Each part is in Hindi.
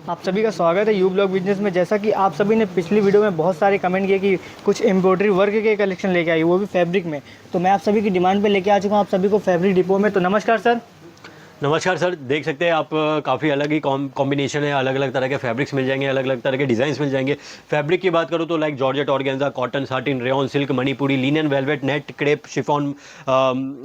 आप सभी का स्वागत है यू ब्लॉग बिजनेस में। जैसा कि आप सभी ने पिछली वीडियो में बहुत सारे कमेंट किए कि कुछ एम्ब्रॉयडरी वर्क के कलेक्शन लेके आई, वो भी फैब्रिक में। तो मैं आप सभी की डिमांड पे लेके आ चुका हूँ आप सभी को फैब्रिक डिपो में। तो नमस्कार सर। नमस्कार सर, देख सकते हैं आप काफ़ी अलग ही कॉम्बिनेशन है। अलग अलग तरह के फैब्रिक्स मिल जाएंगे, अलग अलग तरह के डिज़ाइंस मिल जाएंगे। फैब्रिक की बात करूँ तो like georgette, organza, cotton, satin, rayon, silk, Manipuri, linen, velvet, net, crepe, chiffon,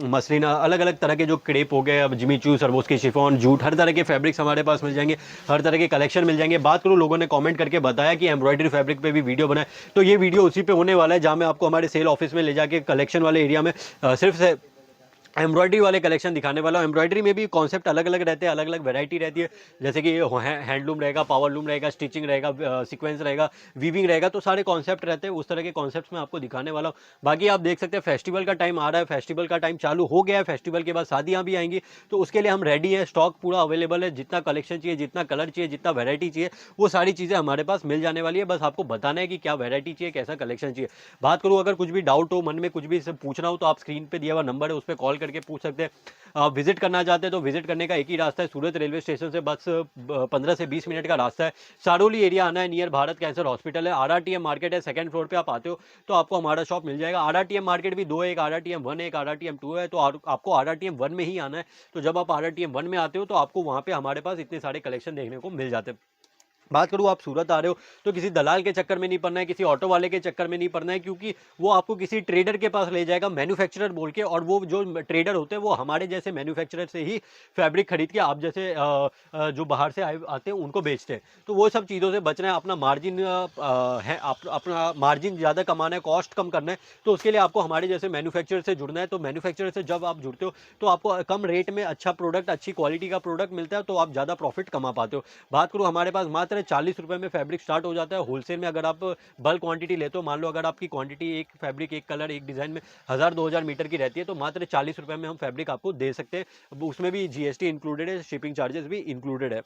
muslin, अलग अलग तरह के जो क्रेप हो गए, अब जिमीचू, सरबोस्की, शिफॉन, जूट, हर तरह के फैब्रिक्स हमारे पास मिल जाएंगे। हर तरह के कलेक्शन मिल जाएंगे। बात करूँ, लोगों ने कॉमेंट करके बताया कि एम्ब्रॉयडरी फैब्रिक पे भी वीडियो बनाए, तो ये वीडियो उसी पे होने वाला है जहाँ मैं आपको हमारे सेल ऑफिस में ले जाके कलेक्शन वाले एरिया में सिर्फ से एम्ब्रॉयडरी वाले कलेक्शन दिखाने वाला हूँ। एम्ब्रॉयडरी में भी कॉन्सेप्ट अलग अलग रहते हैं, अलग अलग वैरायटी रहती है। जैसे कि हैंडलूम रहेगा, पावर लूम रहेगा, स्टिचिंग रहेगा, सीक्वेंस रहेगा, वीविंग रहेगा, तो सारे कॉन्सेप्ट रहते हैं। उस तरह के कॉन्सेप्ट्स में आपको दिखाने वाला हूँ। बाकी आप देख सकते हैं फेस्टिवल का टाइम आ रहा है, फेस्टिवल का टाइम चालू हो गया है, फेस्टिवल के बाद शादियाँ भी आएंगी, तो उसके लिए हम रेडी हैं। स्टॉक पूरा अवेलेबल है, जितना कलेक्शन चाहिए, जितना कलर चाहिए, जितना वैरायटी चाहिए, वो सारी चीज़ें हमारे पास मिल जाने वाली है। बस आपको बताना है कि क्या वैरायटी चाहिए, कैसा कलेक्शन चाहिए। बात करूँ, अगर कुछ भी डाउट हो, मन में कुछ भी पूछना हो, तो आप स्क्रीन पे दिया हुआ नंबर है, उस पर कॉल करके पूछ सकते हैं। आप विजिट करना चाहते हैं तो विजिट करने का एक ही रास्ता है, सूरत रेलवे स्टेशन से बस 15 से 20 मिनट का रास्ता है। सारोली एरिया आना है, नियर भारत कैंसर हॉस्पिटल है। आरआरटीएम मार्केट है, सेकंड फ्लोर पे आप आते हो तो आपको हमारा शॉप मिल जाएगा। आरआरटीएम मार्केट भी दो है, एक आरआरटीएम 1 है, एक आरआरटीएम 2 है। तो आपको आरआरटीएम 1 में ही आना है। तो जब आप आरआरटीएम 1 में आते हो तो आपको वहाँ पे हमारे पास इतने सारे कलेक्शन देखने को मिल जाते हैं। बात करूँ, आप सूरत आ रहे हो तो किसी दलाल के चक्कर में नहीं पड़ना है, किसी ऑटो वाले के चक्कर में नहीं पड़ना है, क्योंकि वो आपको किसी ट्रेडर के पास ले जाएगा, मैन्युफैक्चरर बोल के। और वो जो ट्रेडर होते हैं वो हमारे जैसे मैन्युफैक्चरर से ही फैब्रिक खरीद के आप जैसे जो बाहर से आते हैं उनको बेचते हैं। तो वो सब चीज़ों से बचना है, अपना मार्जिन है, अपना मार्जिन ज़्यादा कमाना है, कॉस्ट कम करना है। तो उसके लिए आपको हमारे जैसे मैन्युफैक्चरर से जुड़ना है। तो मैन्युफैक्चरर से जब आप जुड़ते हो तो आपको कम रेट में अच्छा प्रोडक्ट, अच्छी क्वालिटी का प्रोडक्ट मिलता है, तो आप ज़्यादा प्रॉफिट कमा पाते हो। बात करूँ, हमारे पास मात्र 40 रुपये में फैब्रिक स्टार्ट हो जाता है। होलसेल में अगर आप बल्क क्वांटिटी लेते हो, मान लो अगर आपकी क्वांटिटी एक फैब्रिक, एक कलर, एक डिज़ाइन में 1000-2000 मीटर की रहती है, तो मात्र 40 रुपये में हम फैब्रिक आपको दे सकते हैं। उसमें भी जीएसटी इंक्लूडेड है, शिपिंग चार्जेस भी इंक्लूडेड है।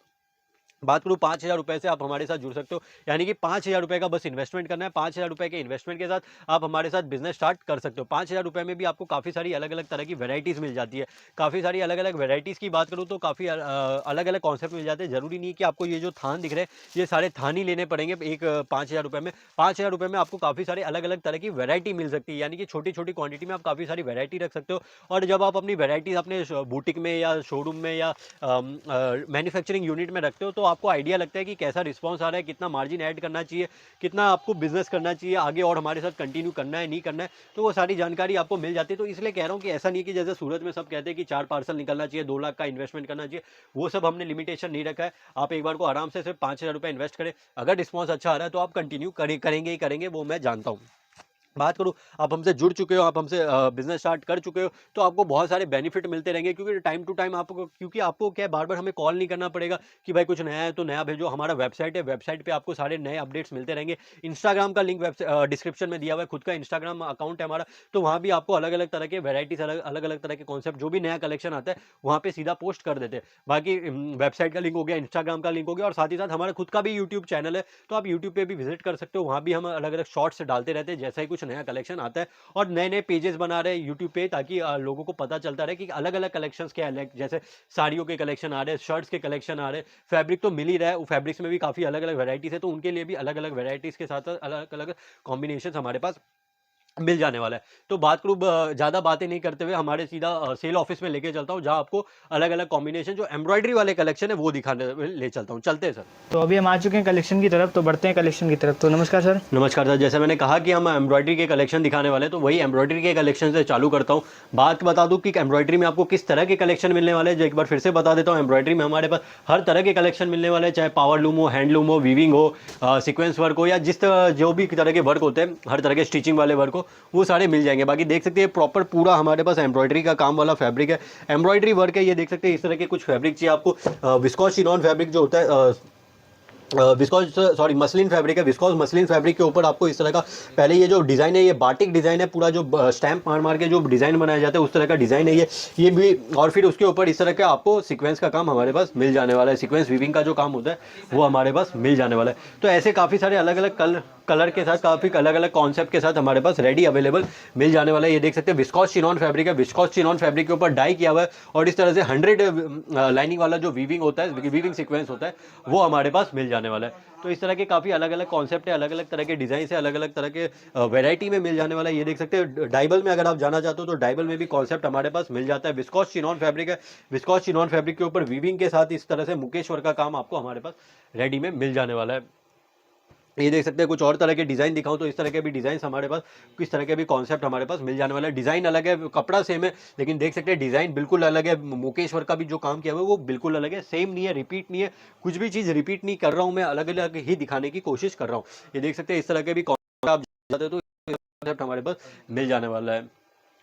बात करूँ, 5000 रुपये से आप हमारे साथ जुड़ सकते हो, यानी कि 5000 रुपये का बस इन्वेस्टमेंट करना है। 5000 रुपये के इन्वेस्टमेंट के साथ आप हमारे साथ बिजनेस स्टार्ट कर सकते हो। 5000 रुपये में भी आपको काफ़ी सारी अलग अलग तरह की वैरायटीज़ मिल जाती है। काफ़ी सारी अलग अलग वैरायटीज़ की बात करूँ तो काफ़ी अलग अलग कॉन्सेप्ट मिल जाते हैं। ज़रूरी नहीं कि आपको ये जो थान दिख रहे हैं ये सारे थान ही लेने पड़ेंगे एक 5000 रुपये में। 5000 रुपये में आपको काफ़ी सारे अलग अलग तरह की वैरायटी मिल सकती है, यानी कि छोटी छोटी क्वांटिटी में आप काफ़ी सारी वैरायटी रख सकते हो। और जब आप अपनी वैरायटीज़ अपने बुटीक में या शोरूम में या मैन्युफैक्चरिंग यूनिट में रखते हो तो आपको आइडिया लगता है कि कैसा रिस्पॉन्स आ रहा है, कितना मार्जिन ऐड करना चाहिए, कितना आपको बिजनेस करना चाहिए आगे और हमारे साथ कंटिन्यू करना है, नहीं करना है। तो वो सारी जानकारी आपको मिल जाती है। तो इसलिए कह रहा हूँ कि ऐसा नहीं कि जैसे सूरत में सब कहते हैं कि 4 पार्सल निकलना चाहिए, 2 लाख का इन्वेस्टमेंट करना चाहिए, वो सब हमने लिमिटेशन नहीं रखा है। आप एक बार को आराम से सिर्फ 5000 रुपये इन्वेस्ट करें, अगर रिस्पॉन्स अच्छा आ रहा है तो आप कंटिन्यू करेंगे ही करेंगे, वो मैं जानता हूँ। बात करूँ, आप हमसे जुड़ चुके हो, आप हमसे बिजनेस स्टार्ट कर चुके हो, तो आपको बहुत सारे बेनिफिट मिलते रहेंगे, क्योंकि टाइम टू टाइम आपको, क्योंकि आपको क्या है, बार बार हमें कॉल नहीं करना पड़ेगा कि भाई कुछ नया है तो नया भेजो। हमारा वेबसाइट है, वेबसाइट पे आपको सारे नए अपडेट्स मिलते रहेंगे। इंस्टाग्राम का लिंक डिस्क्रिप्शन में दिया हुआ है, खुद का इंस्टाग्राम अकाउंट है हमारा, तो वहाँ भी आपको अलग अलग तरह के वेराइटीज, अलग अलग तरह के कॉन्सेप्ट, जो भी नया कलेक्शन आता है वहाँ पे सीधा पोस्ट कर देते हैं। बाकी वेबसाइट का लिंक हो गया, इंस्टाग्राम का लिंक हो गया, और साथ ही साथ हमारा खुद का भी यूट्यूब चैनल है, तो आप यूट्यूब पे भी विजिट कर सकते हो। वहाँ भी हम अलग अलग शॉर्ट्स डालते रहते हैं जैसा ही कुछ नया कलेक्शन आता है। और नए नए पेजेस बना रहे हैं यूट्यूब पे, ताकि लोगों को पता चलता रहे कि अलग अलग कलेक्शंस क्या है। जैसे साड़ियों के कलेक्शन आ रहे हैं, शर्ट्स के कलेक्शन आ रहे हैं, फैब्रिक तो मिल ही रहा है, फैब्रिक्स में भी काफ़ी अलग अलग वेराइटीज़ है, तो उनके लिए भी अलग अलग वेराइटीज़ के साथ अलग अलग कॉम्बिनेशन हमारे पास मिल जाने वाला है। तो बात करूँ, ज़्यादा बातें नहीं करते हुए हमारे सीधा सेल ऑफिस में लेके चलता हूँ, जहाँ आपको अलग अलग कॉम्बिनेशन जो एम्ब्रॉयडरी वाले कलेक्शन है वो दिखाने ले चलता हूँ। चलते हैं सर। तो अभी हम आ चुके हैं कलेक्शन की तरफ, तो बढ़ते हैं कलेक्शन की तरफ। तो नमस्कार सर। नमस्कार सर, जैसे मैंने कहा कि हम एम्ब्रॉयडरी के कलेक्शन दिखाने वाले हैं, तो वही एम्ब्रॉयडरी के कलेक्शन से चालू करता हूँ। बात बता दूं कि एम्ब्रॉयडरी में आपको किस तरह के कलेक्शन मिलने वाले हैं, जो एक बार फिर से बता देता हूँ। एम्ब्रॉयडरी में हमारे पास हर तरह के कलेक्शन मिलने वाले हैं, चाहे पावर लूम हो, हैंडलूम हो, वीविंग हो, सीक्वेंस वर्क हो, या जो भी तरह के वर्क होते हैं, हर तरह के स्टिचिंग वाले वर्क हो, वो सारे मिल जाएंगे। बाकी देख सकते हैं प्रॉपर पूरा हमारे पास एम्ब्रॉयडरी का काम वाला फैब्रिक है, एम्ब्रॉयडरी वर्क है। ये देख सकते हैं इस तरह के कुछ फैब्रिक चाहिए आपको, विस्कोस चिनॉन फैब्रिक जो होता है, विस्कॉस सॉरी मसलिन फैब्रिक है। विस्कॉस मसलिन फैब्रिक के ऊपर आपको इस तरह का पहले ये जो डिज़ाइन है ये बाटिक डिज़ाइन है, पूरा जो स्टैम्प मार मार के जो डिज़ाइन बनाया जाता है उस तरह का डिज़ाइन है ये भी। और फिर उसके ऊपर इस तरह का आपको सीक्वेंस का काम हमारे पास मिल जाने वाला है, सीक्वेंस वीविंग का जो काम होता है वो हमारे पास मिल जाने वाला है। तो ऐसे काफ़ी सारे अलग अलग कलर के साथ, काफ़ी अलग अलग कॉन्सेप्ट के साथ हमारे पास रेडी अवेलेबल मिल जाने वाला है। ये देख सकते हैं विस्कॉस चिनॉन फैब्रिक है। विस्कॉस चिनॉन फैब्रिक के ऊपर डाई किया हुआ है और इस तरह से 100 लाइनिंग वाला जो वीविंग होता है, वीविंग सीक्वेंस होता है, वो हमारे पास मिल जाने वाला है। तो इस तरह के काफ़ी अलग अलग कॉन्सेप्ट है, अलग अलग तरह के डिज़ाइन है, अलग अलग तरह के वैरायटी में मिल जाने वाला है। ये देख सकते हैं डाइबल में अगर आप जाना चाहते हो तो डाइबल में भी कॉन्सेप्ट हमारे पास मिल जाता है। विस्कॉस चिनॉन फैब्रिक है। विस्कॉस चिनॉन फैब्रिक के ऊपर वीविंग के साथ इस तरह से मुकेश्वर का काम आपको हमारे पास रेडी में मिल जाने वाला है। ये देख सकते हैं कुछ और तरह के डिज़ाइन दिखाऊं तो इस तरह के भी डिज़ाइन हमारे पास, किस तरह के भी कॉन्सेप्ट हमारे पास मिल जाने वाला है। डिज़ाइन अलग है, कपड़ा सेम है, लेकिन देख सकते हैं डिज़ाइन बिल्कुल अलग है। मुकेश्वर का भी जो काम किया हुआ है वो बिल्कुल अलग है, सेम नहीं है, रिपीट नहीं है, कुछ भी चीज़ रिपीट नहीं कर रहा हूँ मैं, अलग अलग ही दिखाने की कोशिश कर रहा हूँ। ये देख सकते हैं इस तरह के भी कॉन्सेप्ट आप जाते हो तो कॉन्सेप्ट हमारे पास मिल जाने वाला है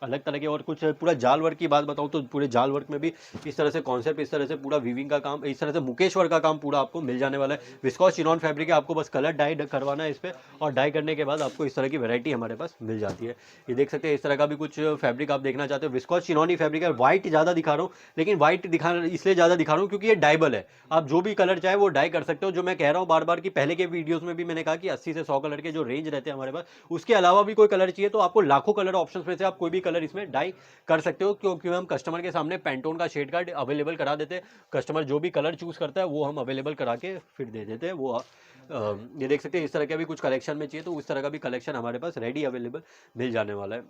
अलग तरह के। और कुछ पूरा जाल वर्क की बात बताऊं तो पूरे जाल वर्क में भी इस तरह से कॉन्सेप्ट, इस तरह से पूरा वीविंग का काम, इस तरह से मुकेश्वर का काम पूरा आपको मिल जाने वाला है। विस्कॉस चिनॉन फैब्रिक है, आपको बस कलर डाई करवाना है इस पर, और डाई करने के बाद आपको इस तरह की वैरायटी हमारे पास मिल जाती है। ये देख सकते हैं इस तरह का भी कुछ फैब्रिक आप देखना चाहते हो। विस्कॉस चिनॉन ही फैब्रिक है। व्हाइट ज़्यादा दिखा रहा हूँ, लेकिन व्हाइट दिखा इसलिए ज़्यादा दिखा रहा हूँ क्योंकि ये डाइबल है, आप जो भी कलर चाहे वो डाई कर सकते हो। जो मैं कह रहा हूँ बार बार कि पहले के वीडियोज़ में भी मैंने कहा कि 80 से 100 कलर के जो रेंज रहते हैं हमारे पास, उसके अलावा भी कोई कलर चाहिए तो आपको लाखों कलर ऑप्शन में से आप कोई भी कलर इसमें डाई कर सकते हो, क्योंकि हम कस्टमर के सामने पैंटोन का शेड कार्ड अवेलेबल करा देते हैं। कस्टमर जो भी कलर चूज करता है वो हम अवेलेबल करा के फिर दे देते हैं। वो ये देख सकते हैं इस तरह का भी कुछ कलेक्शन में चाहिए तो उस तरह का भी कलेक्शन हमारे पास रेडी अवेलेबल मिल जाने वाला है।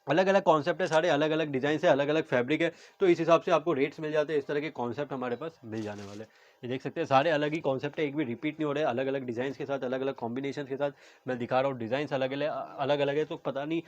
अलग अलग कॉन्सेप्ट है, सारे अलग अलग डिज़ाइन है, अलग अलग फैब्रिक है, तो इस हिसाब से आपको रेट्स मिल जाते हैं। इस तरह के कॉन्सेप्ट हमारे पास मिल जाने वाले हैं। ये देख सकते हैं सारे अलग ही कॉन्सेप्ट है, एक भी रिपीट नहीं हो रहे, अलग अलग डिज़ाइन के साथ, अलग अलग कॉम्बिनेशन के साथ मैं दिखा रहा हूँ। डिज़ाइन अलग अलग है, तो पता नहीं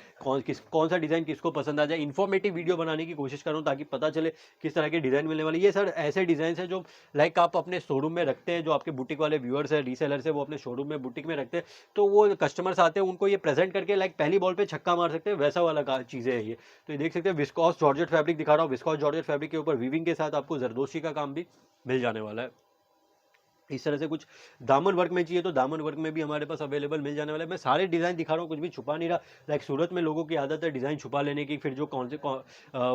कौन सा डिज़ाइन किसको पसंद आ जाए। इन्फॉर्मेटिव वीडियो बनाने की कोशिश कर रहा हूँ ताकि पता चले किस तरह के डिज़ाइन मिलने वाले। ये सर ऐसे डिज़ाइन है जो लाइक आप अपने शोरूम में रखते हैं, जो आपके बुटीक वाले व्यूअर्स है, रीसेलर्स है, वो अपने शोरूम में बुटीक में रखते हैं, तो वो कस्टमर्स आते हैं उनको ये प्रेजेंट करके लाइक पहली बॉल पे छक्का मार सकते हैं, वैसा वाला चीज़ें है ये। तो ये देख सकते हैं विस्कॉस जॉर्जेट फैब्रिक दिखा रहा हूँ। विस्कॉस जॉर्जेट फैब्रिक के ऊपर वीविंग के साथ आपको जरदोशी का काम भी मिल जाने वाला है। इस तरह से कुछ दामन वर्क में चाहिए तो दामन वर्क में भी हमारे पास अवेलेबल मिल जाने वाला है। मैं सारे डिज़ाइन दिखा रहा हूँ, कुछ भी छुपा नहीं रहा। लाइक सूरत में लोगों की आदत है डिज़ाइन छुपा लेने की, फिर जो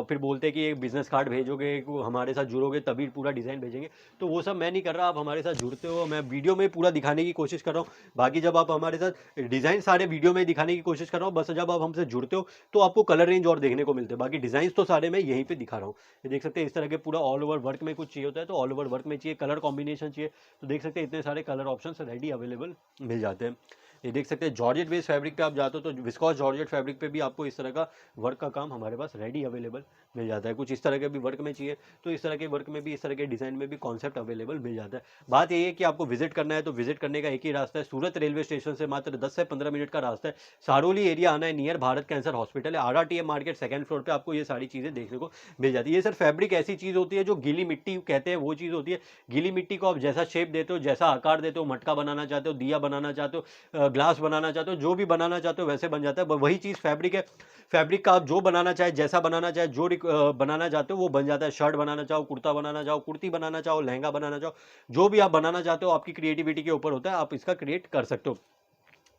फिर बोलते हैं कि एक बिजनेस कार्ड भेजोगे, हमारे साथ जुड़ोगे तभी पूरा डिज़ाइन भेजेंगे, तो वो सब मैं नहीं कर रहा। आप हमारे साथ जुड़ते हो, मैं वीडियो में पूरा दिखाने की कोशिश कर रहा हूँ। बाकी जब आप हमारे साथ डिज़ाइन सारे वीडियो में दिखाने की कोशिश कर रहा हूँ, बस जब आप हमसे जुड़ते हो तो आपको कलर रेंज और देखने को मिलते हैं। बाकी डिज़ाइन तो सारे मैं यहीं पर दिखा रहा हूँ। ये देख सकते हैं इस तरह के पूरा ऑल ओवर वर्क में कुछ चाहिए होता है तो ऑल ओवर वर्क में चाहिए, कलर कॉम्बिनेशन चाहिए तो देख सकते हैं इतने सारे कलर ऑप्शंस रेडी अवेलेबल मिल जाते हैं। ये देख सकते हैं जॉर्जेट बेस्ड फैब्रिक पे आप जाते हो तो विस्कॉस जॉर्जेट फैब्रिक पे भी आपको इस तरह का वर्क का काम हमारे पास रेडी अवेलेबल मिल जाता है। कुछ इस तरह के भी वर्क में चाहिए तो इस तरह के वर्क में भी, इस तरह के डिज़ाइन में भी कॉन्सेप्ट अवेलेबल मिल जाता है। बात यही है कि आपको विजिट करना है तो विजिट करने का एक ही रास्ता है, सूरत रेलवे स्टेशन से मात्र 10 से 15 मिनट का रास्ता है। सारोली एरिया आना है, नियर भारत कैंसर हॉस्पिटल है, RRTM मार्केट सेकंड फ्लोर पर आपको ये सारी चीज़ें देखने को मिल जाती है। ये सर फैब्रिक ऐसी चीज़ होती है जो गीली मिट्टी कहते हैं, वो चीज़ होती है। गीली मिट्टी को आप जैसा शेप देते हो, जैसा आकार देते हो, मटका बनाना चाहते हो, दिया बनाना चाहते हो, ग्लास बनाना चाहते हो, जो भी बनाना चाहते हो वैसे बन जाता है। वही चीज़ फैब्रिक है। फैब्रिक का आप जो बनाना चाहे, जैसा बनाना चाहे, जो बनाना चाहते हो वो बन जाता है। शर्ट बनाना चाहो, कुर्ता बनाना चाहो, कुर्ती बनाना चाहो, लहंगा बनाना चाहो, जो भी आप बनाना चाहते हो आपकी क्रिएटिविटी के ऊपर होता है, आप इसका क्रिएट कर सकते हो।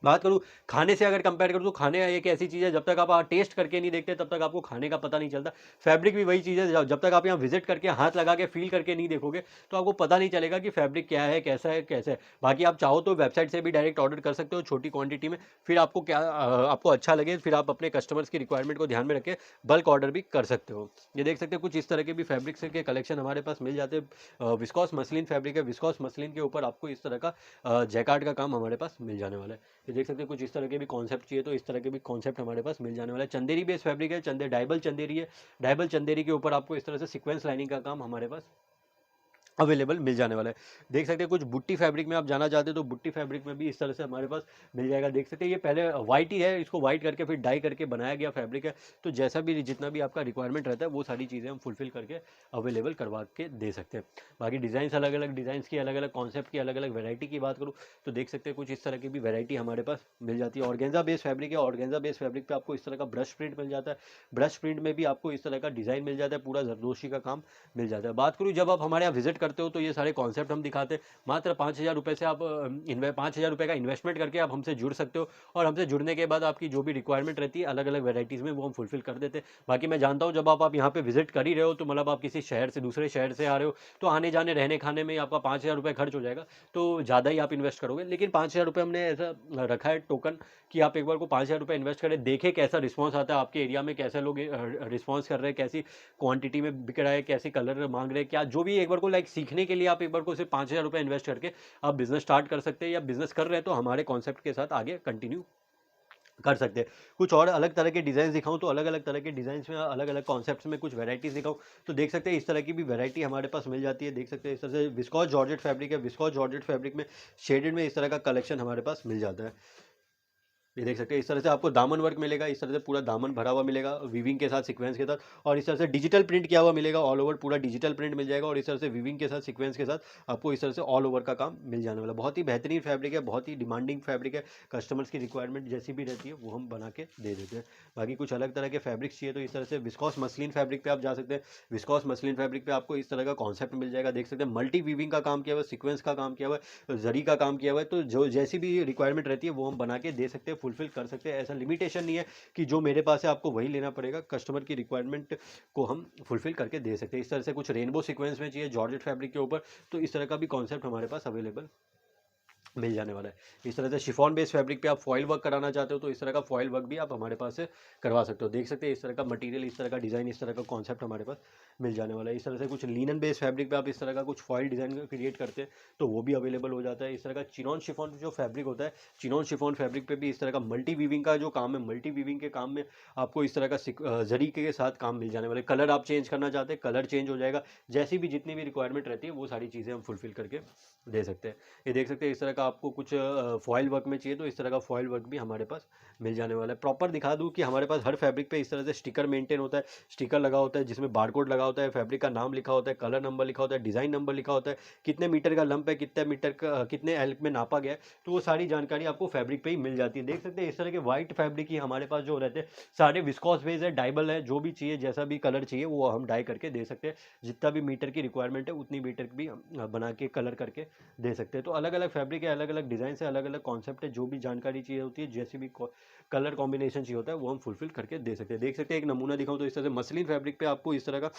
बात करूँ खाने से, अगर कंपेयर करूँ तो खाने एक ऐसी चीज़ है जब तक आप टेस्ट करके नहीं देखते तब तक आपको खाने का पता नहीं चलता। फैब्रिक भी वही चीज़ है, जब तक आप यहाँ विजिट करके हाथ लगा के फील करके नहीं देखोगे तो आपको पता नहीं चलेगा कि फैब्रिक क्या है, कैसा है, कैसा है। बाकी आप चाहो तो वेबसाइट से भी डायरेक्ट ऑर्डर कर सकते हो छोटी क्वांटिटी में, फिर आपको आपको अच्छा लगे फिर आप अपने कस्टमर्स की रिक्वायरमेंट को ध्यान में रख के बल्क ऑर्डर भी कर सकते हो। ये देख सकते हो कुछ इस तरह के भी फैब्रिक्स के कलेक्शन हमारे पास मिल जाते हैं। विस्कॉस मसलिन फैब्रिक है, विस्कॉस मसलिन के ऊपर आपको इस तरह का जैकार्ड का काम हमारे पास मिल जाने वाला है। ये देख सकते हैं कुछ इस तरह के भी कॉन्सेप्ट चाहिए तो इस तरह के भी कॉन्सेप्ट हमारे पास मिल जाने वाला है। चंदेरी बेस फैब्रिक है, डाइबल चंदेरी है। डाइबल चंदेरी के ऊपर आपको इस तरह से सीक्वेंस लाइनिंग का काम हमारे पास अवेलेबल मिल जाने वाला है। देख सकते हैं कुछ बुट्टी फैब्रिक में आप जाना चाहते हो तो बुट्टी फैब्रिक में भी इस तरह से हमारे पास मिल जाएगा। देख सकते हैं ये पहले वाइट ही है, इसको वाइट करके फिर डाई करके बनाया गया फैब्रिक है। तो जैसा भी जितना भी आपका रिक्वायरमेंट रहता है वो सारी चीज़ें हम फुलफिल करके अवेलेबल करवा के दे सकते हैं। बाकी डिज़ाइन अलग अलग डिज़ाइंस की, अलग अलग कॉन्सेप्ट की, अलग अलग वेराइटी की बात करूँ तो देख सकते हैं कुछ इस तरह की भी वेराइटी हमारे पास मिल जाती है। ऑर्गेन्जा बेस फैब्रिक है, ऑर्गेन्जा बेस फैब्रिक पे आपको इस तरह का ब्रश प्रिंट मिल जाता है। ब्रश प्रिंट में भी आपको इस तरह का डिज़ाइन मिल जाता है, पूरा जरदोशी का काम मिल जाता है। बात करूँ जब आप हमारे यहाँ विजिट करते हो तो ये सारे कॉन्सेप्ट हम दिखाते हैं। मात्र 5,000 रुपये से आप 5,000 रुपये का इन्वेस्टमेंट करके आप हमसे जुड़ सकते हो, और हमसे जुड़ने के बाद आपकी जो भी रिक्वायरमेंट रहती है अलग अलग वेराइटीज़ में वो हम फुलफिल कर देते हैं। बाकी मैं जानता हूँ जब आप यहाँ पे विजिट कर ही रहे हो तो मतलब आप किसी शहर से दूसरे शहर से आ रहे हो तो आने जाने रहने खाने में ही आपका 5,000 रुपये खर्च हो जाएगा, तो ज़्यादा ही आप इन्वेस्ट करोगे। लेकिन 5,000 रुपये हमने ऐसा रखा है टोकन कि आप एक बार को 5,000 रुपये इन्वेस्ट करें, देखें कैसा रिस्पॉन्स आता है आपके एरिया में, कैसे लोग रिस्पॉन्स कर रहे हैं, कैसी क्वांटिटी में बिक रहा है, कैसे कलर मांग रहे हैं, क्या जो भी एक बार को लाइक सीखने के लिए आप एक बार को सिर्फ 5,000 रुपये इन्वेस्ट करके आप बिजनेस स्टार्ट कर सकते हैं, या बिजनेस कर रहे हैं तो हमारे कॉन्सेप्ट के साथ आगे कंटिन्यू कर सकते हैं। कुछ और अलग तरह के डिज़ाइन दिखाऊं तो अलग अलग तरह के डिज़ाइंस में अलग अलग कॉन्सेप्ट्स में कुछ वैराइटीज़ दिखाऊं तो देख सकते हैं इस तरह की भी वैरायटी हमारे पास मिल जाती है। देख सकते हैं इस तरह से विस्कॉस जॉर्जेट फैब्रिक है, विस्कॉस जॉर्जेट फैब्रिक में शेडेड में इस तरह का कलेक्शन हमारे पास मिल जाता है। ये देख सकते हैं इस तरह से आपको दामन वर्क मिलेगा, इस तरह से पूरा दामन भरा हुआ मिलेगा वीविंग के साथ, सीक्वेंस के साथ, और इस तरह से डिजिटल प्रिंट किया हुआ मिलेगा, ऑल ओवर पूरा डिजिटल प्रिंट मिल जाएगा, और इस तरह से वीविंग के साथ, सीक्वेंस के साथ आपको इस तरह से ऑल ओवर का काम मिल जाने वाला। बहुत ही बेहतरीन फैब्रिक है, बहुत ही डिमांडिंग फैब्रिक है, कस्टमर्स की रिक्वायरमेंट जैसी भी रहती है वो हम बना के दे देते हैं। बाकी कुछ अलग तरह के फैब्रिक्स चाहिए तो इस तरह से विस्कॉस मसलिन फैब्रिक पे आप जा सकते हैं। विस्कॉस मसलिन फैब्रिक पे आपको इस तरह का कॉन्सेप्ट मिल जाएगा। देख सकते हैं मल्टी वीविंग का काम किया हुआ है, सीक्वेंस का काम किया हुआ है, जरी का काम किया हुआ है, तो जो जैसी भी रिक्वायरमेंट रहती है वो हम बना के दे सकते हैं, फुलफिल कर सकते हैं। ऐसा लिमिटेशन नहीं है कि जो मेरे पास है आपको वही लेना पड़ेगा, कस्टमर की रिक्वायरमेंट को हम फुलफिल करके दे सकते हैं। इस तरह से कुछ रेनबो सीक्वेंस में चाहिए जॉर्जेट फैब्रिक के ऊपर तो इस तरह का भी कॉन्सेप्ट हमारे पास अवेलेबल मिल जाने वाला है। इस तरह से शिफॉन बेस फैब्रिक पे आप फॉइल वर्क कराना चाहते हो तो इस तरह का फॉइल वर्क भी आप हमारे पास से करवा सकते हो। देख सकते हैं इस तरह का मटेरियल, इस तरह का डिज़ाइन, इस तरह का कॉन्सेप्ट हमारे पास मिल जाने वाला है। इस तरह से कुछ लिनन बेस फैब्रिक पे आप इस तरह का कुछ फॉइल डिज़ाइन क्रिएट करते हैं तो वो भी अवेलेबल हो जाता है। इस तरह का चिनॉन शिफॉन जो फैब्रिक होता है, चिनॉन शिफॉन फैब्रिक पे भी इस तरह का मल्टी वीविंग का जो काम है, मल्टी वीविंग के काम में आपको इस तरह का जरी के साथ काम मिल जाने वाले। कलर आप चेंज करना चाहते हैं, कलर चेंज हो जाएगा, जैसी भी जितनी भी रिक्वायरमेंट रहती है वो सारी चीज़ें हम फुलफिल करके दे सकते हैं। ये देख सकते हैं इस तरह का आपको कुछ फॉइल वर्क में चाहिए तो इस तरह का फॉइल वर्क भी हमारे पास मिल जाने वाला है। प्रॉपर दिखा दूं कि हमारे पास हर फैब्रिक पे इस तरह से स्टिकर मेंटेन होता है, स्टिकर लगा होता है जिसमें बारकोड लगा होता है, फैब्रिक का नाम लिखा होता है, कलर नंबर लिखा होता है, डिज़ाइन नंबर लिखा होता है, कितने मीटर का लंप है, कितने मीटर का कितने एल में नापा गया है, तो वो सारी जानकारी आपको फैब्रिक पे ही मिल जाती है। देख सकते हैं इस तरह के व्हाइट फैब्रिक ही हमारे पास जो रहते हैं सारे विस्कॉस बेस है, डाइबल है, जो भी चाहिए जैसा भी कलर चाहिए वो हम डाई करके दे सकते हैं। जितना भी मीटर की रिक्वायरमेंट है उतनी मीटर भी हम बना के कलर करके दे सकते हैं। तो अलग अलग फैब्रिक है, अलग अलग डिज़ाइन है, अलग अलग कॉन्सेप्ट है, जो भी जानकारी चाहिए होती है, जैसी भी कलर कॉम्बिनेशन चाहिए होता है वो हम फुलफिल करके दे सकते हैं। देख सकते हैं एक नमूना दिखाऊं तो इस तरह से मसलिन फैब्रिक पे आपको इस तरह का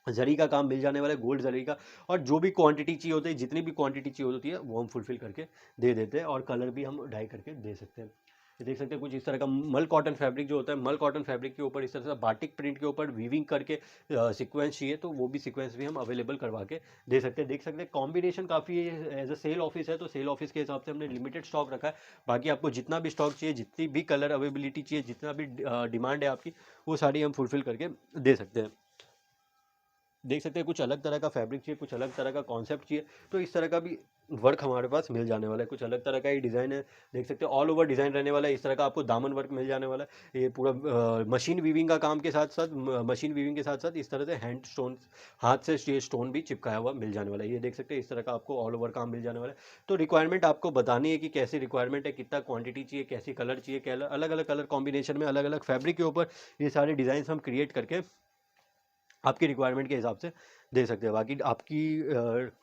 जरी का काम मिल जाने वाला है, गोल्ड जरी का, और जो भी क्वांटिटी चाहिए होती है, जितनी भी क्वांटिटी चाहिए होती है वो हम फुलफिल करके दे देते हैं, और कलर भी हम डाई करके दे सकते हैं। ये देख सकते हैं कुछ इस तरह का मल कॉटन फैब्रिक जो होता है, मल कॉटन फैब्रिक के ऊपर इस तरह से बाटिक प्रिंट के ऊपर वीविंग करके सीक्वेंस चाहिए तो वो भी सीक्वेंस भी हम अवेलेबल करवा के दे सकते हैं। देख सकते हैं कॉम्बिनेशन काफ़ी एज अ सेल ऑफिस है तो सेल ऑफिस के हिसाब से हमने लिमिटेड स्टॉक रखा है। बाकी आपको जितना भी स्टॉक चाहिए, जितनी भी कलर अवेलेबिलिटी चाहिए, जितना भी डिमांड है आपकी, वो सारी हम फुलफिल करके दे सकते हैं। देख सकते हैं कुछ अलग तरह का फैब्रिक चाहिए, कुछ अलग तरह का कॉन्सेप्ट चाहिए तो इस तरह का भी वर्क हमारे पास मिल जाने वाला है। कुछ अलग तरह का ही डिज़ाइन है, देख सकते हैं ऑल ओवर डिज़ाइन रहने वाला है। इस तरह का आपको दामन वर्क मिल जाने वाला है, ये पूरा मशीन वीविंग का काम के साथ साथ, मशीन वीविंग के साथ साथ इस तरह से हैंड स्टोन, हाथ से ये स्टोन भी चिपकाया हुआ मिल जाने वाला है। ये देख सकते हैं इस तरह का आपको ऑल ओवर काम मिल जाने वाला है। तो रिक्वायरमेंट आपको बतानी है कि कैसी रिक्वायरमेंट है, कितना क्वांटिटी चाहिए, कैसी कलर चाहिए, अलग अलग कलर कॉम्बिनेशन में अलग अलग फैब्रिक के ऊपर ये सारे डिज़ाइन हम क्रिएट करके आपकी रिक्वायरमेंट के हिसाब से दे सकते हैं। बाकी आपकी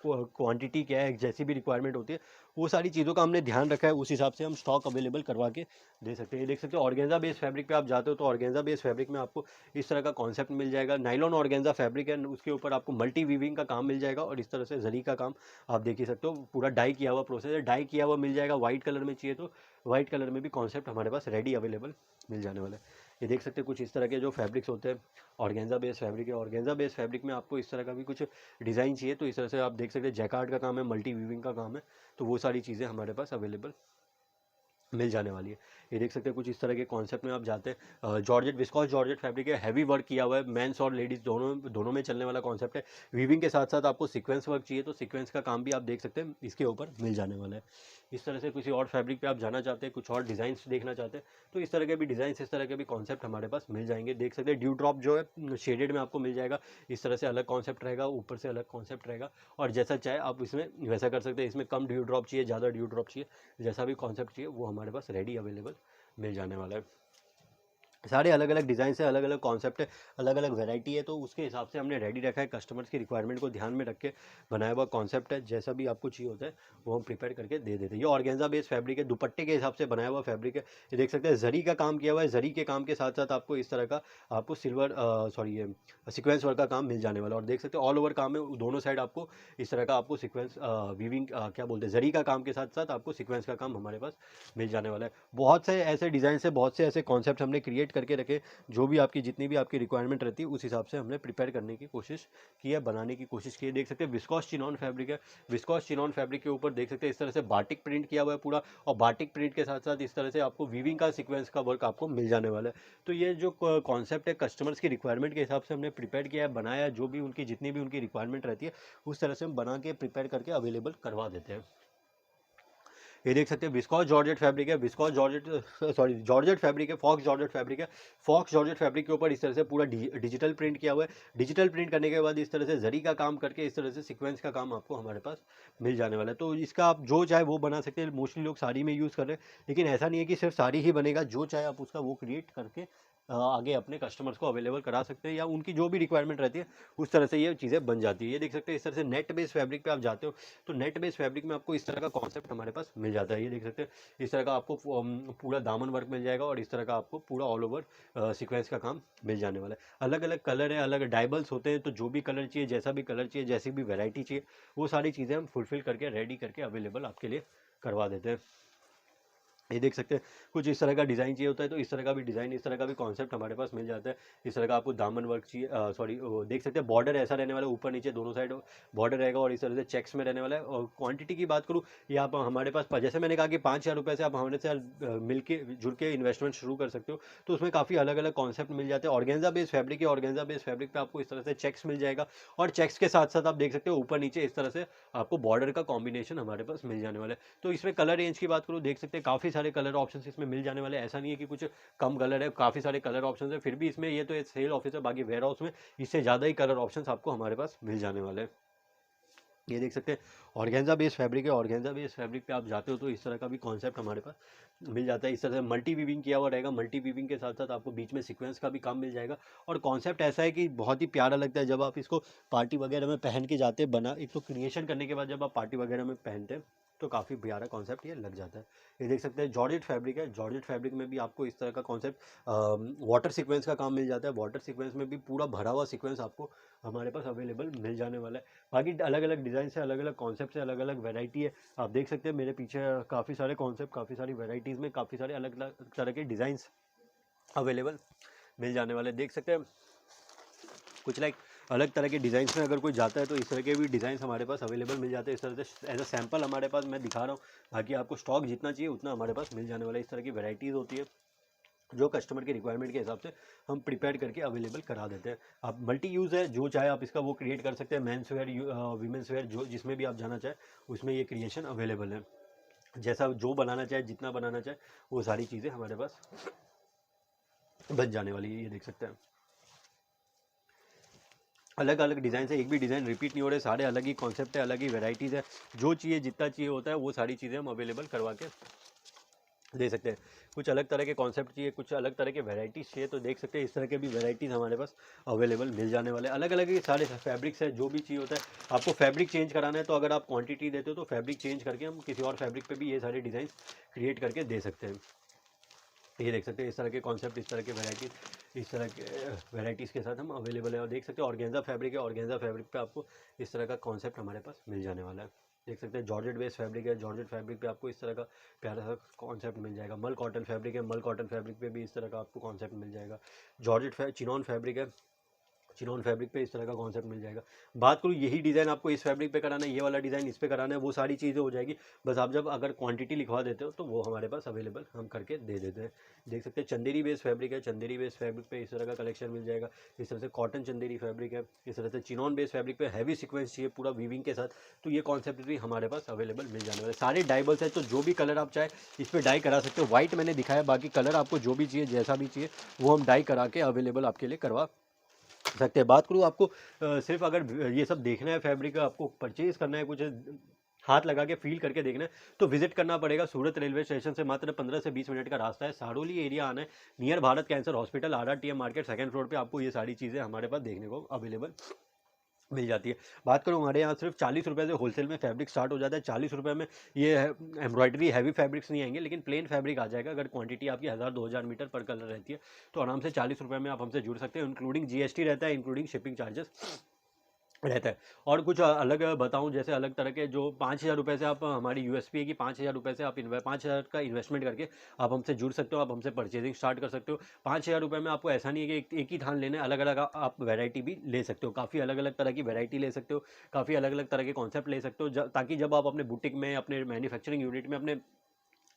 क्वांटिटी क्या है, जैसी भी रिक्वायरमेंट होती है वो सारी चीज़ों का हमने ध्यान रखा है, उस हिसाब से हम स्टॉक अवेलेबल करवा के दे सकते हैं। ये देख सकते हैं ऑर्गेन्जा बेस फैब्रिक पे आप जाते हो तो ऑर्गेन्जा बेस फैब्रिक में आपको इस तरह का कॉन्सेप्ट मिल जाएगा। नाइलॉन ऑर्गेन्जा फैब्रिक है, उसके ऊपर आपको मल्टी वीविंग का काम मिल जाएगा, और इस तरह से जरी का काम आप देख ही सकते हो, पूरा डाई किया हुआ प्रोसेस है, डाई किया हुआ मिल जाएगा। व्हाइट कलर में चाहिए तो व्हाइट कलर में भी कॉन्सेप्ट हमारे पास रेडी अवेलेबल मिल जाने वाला है। ये देख सकते हैं कुछ इस तरह के जो फैब्रिक्स होते हैं, ऑर्गेन्जा बेस फैब्रिक है। ऑर्गेन्जा बेस फैब्रिक में आपको इस तरह का भी कुछ डिज़ाइन चाहिए तो इस तरह से आप देख सकते हैं जैकार्ड का काम है, मल्टी वीविंग का काम है, तो वो सारी चीज़ें हमारे पास अवेलेबल मिल जाने वाली है। ये देख सकते हैं कुछ इस तरह के कॉन्सेप्ट में आप जाते हैं। जॉर्जेट विस्कॉस जॉर्जेट फैब्रिक है, हैवी वर्क किया हुआ है, मेंस और लेडीज़ दोनों में चलने वाला कॉन्सेप्ट है। वीविंग के साथ साथ आपको सीक्वेंस वर्क चाहिए तो सीक्वेंस का काम भी आप देख सकते हैं इसके ऊपर मिल जाने वाला है। इस तरह से किसी और फैब्रिक पे आप जाना चाहते हैं, कुछ और डिज़ाइंस देखना चाहते हैं तो इस तरह के भी डिज़ाइंस, इस तरह के भी कॉन्सेप्ट हमारे पास मिल जाएंगे। देख सकते हैं ड्यू ड्रॉप जो है शेडेड में आपको मिल जाएगा, इस तरह से अलग कॉन्सेप्ट रहेगा, ऊपर से अलग कॉन्सेप्ट रहेगा, और जैसा चाहे आप इसमें वैसा कर सकते हैं। इसमें कम ड्यू ड्रॉप चाहिए, ज़्यादा ड्यू ड्रॉप चाहिए, जैसा भी कॉन्सेप्ट चाहिए वो हमारे पास रेडी अवेलेबल मिल जाने वाला है। सारे अलग अलग डिज़ाइन है, अलग अलग कॉन्सेप्ट है, अलग अलग वैरायटी है, तो उसके हिसाब से हमने रेडी रखा है। कस्टमर्स की रिक्वायरमेंट को ध्यान में रख के बनाया हुआ कॉन्सेप्ट है। जैसा भी आपको चाहिए होता है वो हम प्रिपेयर करके दे देते हैं। ये ऑर्गेन्जा बेस्ड फैब्रिक है, दुपट्टे के हिसाब से बनाया हुआ फैब्रिक है। ये देख सकते हैं जरी का काम किया हुआ है। जरी के काम के साथ साथ आपको इस तरह का आपको सिल्वर सॉरी ये सिक्वेंस वर्क का काम मिल जाने वाला है। और देख सकते हैं ऑल ओवर काम है, दोनों साइड आपको इस तरह का आपको सिक्वेंस वीविंग क्या बोलते हैं, जरी का काम के साथ साथ आपको सिक्वेंस का काम हमारे पास मिल जाने वाला है। बहुत से ऐसे डिज़ाइन से, बहुत से ऐसे कॉन्सेप्ट हमने क्रिएट करके रखे, जो भी आपकी जितनी भी आपकी रिक्वायरमेंट रहती है उस हिसाब से हमने प्रिपेयर करने की कोशिश की है, बनाने की कोशिश की है। देख सकते हैं विस्कॉस चिनॉन फैब्रिक है। विस्कॉस चिनॉन फैब्रिक के ऊपर देख सकते हैं इस तरह से बाटिक प्रिंट किया हुआ है पूरा, और बाटिक प्रिंट के साथ साथ इस तरह से आपको वीविंग का सीक्वेंस का वर्क आपको मिल जाने वाला है। तो ये जो कॉन्सेप्ट है कस्टमर्स की रिक्वायरमेंट के हिसाब से हमने प्रिपेयर किया है, बनाया है। जो भी उनकी जितनी भी उनकी रिक्वायरमेंट रहती है उस तरह से हम बना के प्रिपेयर करके अवेलेबल करवा देते हैं। ये देख सकते हैं विस्कॉस जॉर्जेट फैब्रिक है। Viscous georgette sorry georgette fabric है, फॉक्स जॉर्जेट फैब्रिक है। फॉक्स जॉर्जेट फैब्रिक के ऊपर इस तरह से पूरा डिजिटल प्रिंट किया हुआ है। डिजिटल प्रिंट करने के बाद इस तरह से जरी का काम करके इस तरह से सीक्वेंस का काम आपको हमारे पास मिल जाने वाला है। तो इसका आप जो चाहे वो बना सकते हैं। मोस्टली लोग साड़ी में यूज़ कर रहे हैं, लेकिन ऐसा नहीं है कि सिर्फ साड़ी ही बनेगा। जो चाहे आप उसका वो क्रिएट करके आगे अपने कस्टमर्स को अवेलेबल करा सकते हैं, या उनकी जो भी रिक्वायरमेंट रहती है उस तरह से ये चीज़ें बन जाती है। ये देख सकते हैं इस तरह से नेट बेस फैब्रिक पे आप जाते हो तो नेट बेस फैब्रिक में आपको इस तरह का कॉन्सेप्ट हमारे पास मिल जाता है। ये देख सकते हैं इस तरह का आपको पूरा दामन वर्क मिल जाएगा, और इस तरह का आपको पूरा ऑल ओवर सीक्वेंस का काम मिल जाने वाला है। अलग अलग कलर है, अलग डाइबल्स होते हैं, तो जो भी कलर चाहिए, जैसा भी कलर चाहिए, जैसी भी वैरायटी चाहिए, वो सारी चीज़ें हम फुलफिल करके रेडी करके अवेलेबल आपके लिए करवा देते हैं। ये देख सकते हैं कुछ इस तरह का डिज़ाइन चाहिए होता है तो इस तरह का भी डिज़ाइन, इस तरह का भी कॉन्सेप्ट हमारे पास मिल जाता है। इस तरह का आपको दामन वर्क चाहिए, सॉरी देख सकते हैं बॉर्डर ऐसा रहने वाला है, ऊपर नीचे दोनों साइड बॉर्डर रहेगा, और इस तरह से चेक्स में रहने वाला है। और क्वांटिटी की बात करूँ, ये आप हमारे पास जैसे मैंने कहा कि 5,000 रुपये से आप हमारे से मिल के जुड़ के इन्वेस्टमेंट शुरू कर सकते हो। तो उसमें काफ़ी अलग अलग कॉन्सेप्ट मिल जाते हैं। ऑर्गेन्जा बेस्ड फैब्रिक है, ऑर्गेन्जा बेस्ड फैब्रिक पे आपको इस तरह से चेक्स मिल जाएगा, और चेक्स के साथ साथ आप देख सकते हो ऊपर नीचे इस तरह से आपको बॉर्डर का कॉम्बिनेशन हमारे पास मिल जाने वाला है। तो इसमें कलर रेंज की बात करूँ, देख सकते हैं काफ़ी सारे कलर ऑप्शन इसमें मिल जाने वाले हैं। ऐसा नहीं है कि कुछ कम कलर है, काफ़ी सारे कलर ऑप्शन है। फिर भी इसमें ये तो एक सेल ऑफिस है, बाकी वेयर हाउस में इससे ज़्यादा ही कलर ऑप्शन आपको हमारे पास मिल जाने वाले हैं। ये देख सकते हैं ऑर्गेन्जा बेस्ड फैब्रिक है। ऑर्गेन्जा बेस्ड फैब्रिक पे आप जाते हो तो इस तरह का भी कॉन्सेप्ट हमारे पास मिल जाता है। इस तरह से मल्टी वीविंग किया हुआ रहेगा, मल्टी वीविंग के साथ साथ आपको बीच में सीक्वेंस का भी काम मिल जाएगा। और कॉन्सेप्ट ऐसा है कि बहुत ही प्यारा लगता है जब आप इसको पार्टी वगैरह में पहन के जाते हैं। बना एक तो क्रिएशन करने के बाद जब आप पार्टी वगैरह में पहनते हैं तो काफ़ी प्यारा कॉन्सेप्ट ये लग जाता है। ये देख सकते हैं जॉर्जेट फैब्रिक है। जॉर्जेट फैब्रिक में भी आपको इस तरह का कॉन्सेप्ट वाटर सीक्वेंस का काम मिल जाता है। वाटर सीक्वेंस में भी पूरा भरा हुआ सीक्वेंस आपको हमारे पास अवेलेबल मिल जाने वाला है। बाकी अलग अलग डिज़ाइन से, अलग अलग कॉन्सेप्ट से, अलग अलग वैरायटी है। आप देख सकते हैं मेरे पीछे काफ़ी सारे कॉन्सेप्ट, काफ़ी सारी वैरायटीज़ में काफ़ी सारे अलग अलग तरह के डिज़ाइंस अवेलेबल मिल जाने वाले। देख सकते हैं कुछ लाइक अलग तरह के डिज़ाइंस में अगर कोई जाता है तो इस तरह के भी डिज़ाइंस हमारे पास अवेलेबल मिल जाते हैं। इस तरह से एज अ सैम्पल हमारे पास मैं दिखा रहा हूँ, बाकी आपको स्टॉक जितना चाहिए उतना हमारे पास मिल जाने वाला है। इस तरह की वैरायटीज़ होती है जो कस्टमर की रिक्वायरमेंट के हिसाब से हम प्रिपेयर करके अवेलेबल करा देते हैं। आप मल्टी यूज़ है, जो चाहे आप इसका वो क्रिएट कर सकते हैं। मेंस वेयर, वीमेंस वेयर, जो जिसमें भी आप जाना चाहे उसमें ये क्रिएशन अवेलेबल है। जैसा जो बनाना चाहे, जितना बनाना चाहे, वो सारी चीज़ें हमारे पास बन जाने वाली है। ये देख सकते हैं अलग अलग डिज़ाइन से, एक भी डिज़ाइन रिपीट नहीं हो रहे, सारे अलग ही कॉन्सेप्ट है, अलग ही वेराइटीज़ है। जो चाहिए, जितना चाहिए होता है वो सारी चीज़ें हम अवेलेबल करवा के दे सकते हैं। कुछ अलग तरह के कॉन्सेप्ट चाहिए, कुछ अलग तरह के वैराइटीज़ चाहिए, तो देख सकते हैं इस तरह के भी वैराइटीज़ हमारे पास अवेलेबल मिल जाने वाले। अलग अलग ही सारे फैब्रिक्स है, जो भी चाहिए होता है। आपको फैब्रिक चेंज कराना है तो अगर आप क्वांटिटी देते हो तो फैब्रिक चेंज करके हम किसी और फैब्रिक पे भी ये सारे डिज़ाइन क्रिएट करके दे सकते हैं। ये देख सकते हैं इस तरह के कॉन्सेप्ट, इस तरह के वैराइटीज़, इस तरह के वैराइटीज़ के साथ हम अवेलेबल है। और देख सकते हैं ऑर्गेन्जा फैब्रिक है। ऑर्गेन्जा फैब्रिक पे आपको इस तरह का कॉन्सेप्ट हमारे पास मिल जाने वाला है। देख सकते हैं जॉर्जेट बेस्ड फैब्रिक है। जॉर्जेट फैब्रिक पे आपको इस तरह का प्यारा सा कॉन्सेप्ट मिल जाएगा। मल कॉटन फैब्रिक है। मल कॉटन फैब्रिक पे भी इस तरह का आपको कॉन्सेप्ट मिल जाएगा। चिनॉन फैब्रिक है। चिनॉन फैब्रिक पे इस तरह का कॉन्सेप्ट मिल जाएगा। बात करूँ यही डिज़ाइन आपको इस फैब्रिक पे कराना है, ये वाला डिज़ाइन इस पे कराना है, वो सारी चीज़ें हो जाएगी। बस आप जब अगर क्वांटिटी लिखवा देते हो तो वो हमारे पास अवेलेबल हम करके दे देते हैं। देख सकते हैं चंदेरी बेस्ड फैब्रिक है। चंदेरी बेस्ड फैब्रिक पे इस तरह का कलेक्शन मिल जाएगा। इस तरह से कॉटन चंदेरी फैब्रिक है। इस तरह से चिनॉन बेस्ड फैब्रिक पे हैवी सीक्वेंस चाहिए पूरा वीविंग के साथ, तो ये कॉन्सेप्ट भी हमारे पास अवेलेबल मिल जाने वाले। सारे डाइबल्स है, तो जो भी कलर आप चाहे इस पर डाई करा सकते हो। व्हाइट मैंने दिखाया, बाकी कलर आपको जो भी चाहिए, जैसा भी चाहिए, वो हम डाई करा के अवेलेबल आपके लिए करवा सकते हैं। बात करूँ आपको सिर्फ अगर ये सब देखना है फैब्रिक, आपको परचेज़ करना है कुछ हाथ लगा के फील करके देखना है तो विजिट करना पड़ेगा। सूरत रेलवे स्टेशन से मात्र 15 से 20 मिनट का रास्ता है। सारोली एरिया आना है, near Bharat cancer hospital, RRTM market, second floor पे आपको ये सारी चीज़ें हमारे पास देखने को अवेलेबल मिल जाती है। बात करूँ हमारे यहाँ सिर्फ 40 रुपये से होलसेल में फैब्रिक स्टार्ट हो जाता है। 40 रुपये में ये एम्ब्रॉयडरी हैवी फैब्रिक्स नहीं आएंगे, लेकिन प्लेन फैब्रिक आ जाएगा। अगर क्वांटिटी आपकी 1000-2000 मीटर पर कलर रहती है तो आराम से 40 रुपये में आप हमसे जुड़ सकते हैं। इंक्लूडिंग GST रहता है, इंक्लूडिंग शिपिंग चार्जेस रहता है। और कुछ अलग बताऊं, जैसे अलग तरह के जो 5000 रुपये से आप, हमारी USP है कि 5000 रुपये से आप 5000 का इन्वेस्टमेंट करके आप हमसे जुड़ सकते हो, आप हमसे परचेजिंग स्टार्ट कर सकते हो। 5000 रुपये में आपको ऐसा नहीं है कि एक ही थान लेना है, अलग अलग आप वैरायटी भी ले सकते हो। काफ़ी अलग अलग तरह की वैरायटी ले सकते हो, काफ़ी अलग अलग तरह के कॉन्सेप्ट ले सकते हो, ताकि जब आप अपने बुटीक में, अपने मैन्युफैक्चरिंग यूनिट में, अपने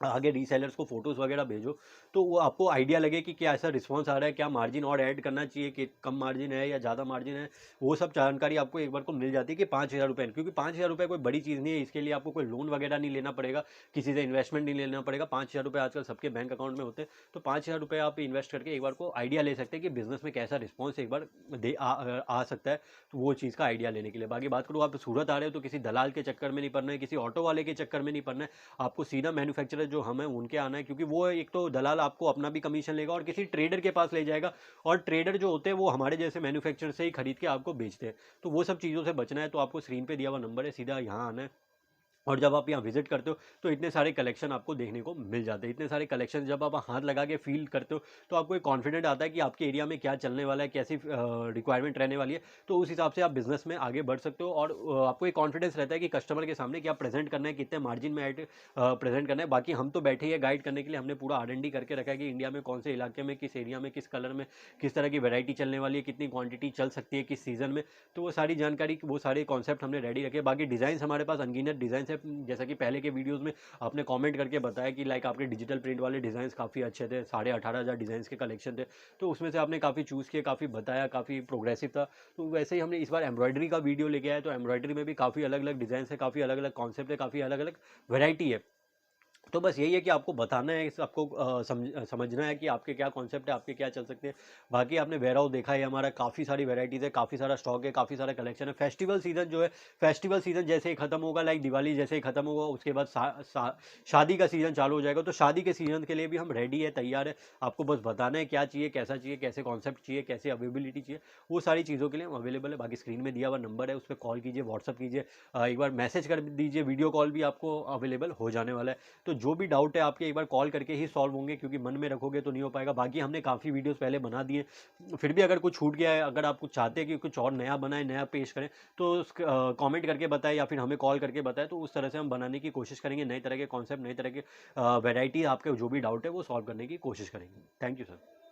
आगे रीसेलर्स को फोटोज़ वगैरह भेजो तो वो आपको आइडिया लगे कि क्या ऐसा रिस्पांस आ रहा है, क्या मार्जिन और ऐड करना चाहिए, कि कम मार्जिन है या ज़्यादा मार्जिन है। वो सब जानकारी आपको एक बार को मिल जाती है कि 5000 रुपये, क्योंकि 5000 रुपये कोई बड़ी चीज़ नहीं है। इसके लिए आपको कोई लोन वगैरह नहीं लेना पड़ेगा, किसी से इन्वेस्टमेंट नहीं लेना पड़ेगा। 5000 रुपये आजकल सबके बैंक अकाउंट में होते हैं, तो 5000 रुपये आप इन्वेस्ट करके एक बार को आइडिया ले सकते हैं कि बिजनेस में कैसा रिस्पॉन्स एक बार आ सकता है। तो वो चीज़ का आइडिया लेने के लिए, बाकी बात करूँ, आप सूरत आ रहे हो तो किसी दलाल के चक्कर में नहीं पड़ना है, किसी ऑटो वाले के चक्कर में नहीं पड़ना है। आपको सीधा मैन्युफैक्चरर जो हम हैं उनके आना है, क्योंकि वो एक तो दलाल आपको अपना भी कमीशन लेगा और किसी ट्रेडर के पास ले जाएगा, और ट्रेडर जो होते हैं वो हमारे जैसे मैन्युफैक्चरर से ही खरीद के आपको बेचते हैं। तो वो सब चीज़ों से बचना है तो आपको स्क्रीन पे दिया हुआ नंबर है, सीधा यहाँ आना है। और जब आप यहाँ विजिट करते हो तो इतने सारे कलेक्शन आपको देखने को मिल जाते हैं। इतने सारे कलेक्शन जब आप हाथ लगा के फील करते हो तो आपको एक कॉन्फिडेंट आता है कि आपके एरिया में क्या चलने वाला है, कैसी रिक्वायरमेंट रहने वाली है। तो उस हिसाब से आप बिजनेस में आगे बढ़ सकते हो, और आपको एक कॉन्फिडेंस रहता है कि कस्टमर के सामने क्या प्रेजेंट करना है, कितने मार्जिन में ऐड प्रेजेंट करना है। बाकी हम तो बैठे ही है गाइड करने के लिए, हमने पूरा R&D करके रखा है कि इंडिया में कौन से इलाके में, किस एरिया में, किस कलर में, किस तरह की वैरायटी चलने वाली है, कितनी क्वांटिटी चल सकती है किस सीजन में। तो वो सारी जानकारी, वो सारे कॉन्सेप्ट हमने रेडी रखे। बाकी डिज़ाइन हमारे पास अनगिनत डिज़ाइन है, जैसा कि पहले के वीडियोस में आपने कमेंट करके बताया कि लाइक आपके डिजिटल प्रिंट वाले डिज़ाइंस काफ़ी अच्छे थे, 18,500 डिज़ाइंस के कलेक्शन थे। तो उसमें से आपने काफ़ी चूज़ किए, काफ़ी बताया, काफ़ी प्रोग्रेसिव था। तो वैसे ही हमने इस बार एम्ब्रॉयडरी का वीडियो लेके आया, तो एम्ब्रॉयडरी में भी काफ़ी अलग अलग डिज़ाइन है, काफ़ी अलग अलग कॉन्सेप्ट है, काफ़ी अलग अलग वैरायटी है। तो बस यही है कि आपको बताना है, आपको समझना है कि आपके क्या कॉन्सेप्ट है, आपके क्या चल सकते हैं। बाकी आपने वेयर हाउस देखा है हमारा, काफ़ी सारी वैराइटीज़ है, काफ़ी सारा स्टॉक है, काफ़ी सारा कलेक्शन है। फेस्टिवल सीजन जो है, फेस्टिवल सीजन जैसे ही खत्म होगा, लाइक दिवाली जैसे ही खत्म होगा, उसके बाद शादी का सीज़न चालू हो जाएगा। तो शादी के सीज़न के लिए भी हम रेडी है, तैयार है। आपको बस बताना है क्या चाहिए, कैसा चाहिए, कैसे कॉन्सेप्ट चाहिए, कैसे अवेलेबिलिटी चाहिए, वो सारी चीज़ों के लिए हम अवेलेबल है। बाकी स्क्रीन में दिया हुआ नंबर है, उस पर कॉल कीजिए, व्हाट्सअप कीजिए, एक बार मैसेज कर दीजिए, वीडियो कॉल भी आपको अवेलेबल हो जाने वाला है। तो जो भी डाउट है आपके एक बार कॉल करके ही सॉल्व होंगे, क्योंकि मन में रखोगे तो नहीं हो पाएगा। बाकी हमने काफ़ी वीडियोस पहले बना दिए, फिर भी अगर कुछ छूट गया है, अगर आप कुछ चाहते हैं कि कुछ और नया बनाए, नया पेश करें, तो कमेंट करके बताएं या फिर हमें कॉल करके बताएं, तो उस तरह से हम बनाने की कोशिश करेंगे। नए तरह के कॉन्सेप्ट, नए तरह के वैरायटी, आपके जो भी डाउट है वो सॉल्व करने की कोशिश करेंगे। Thank you sir.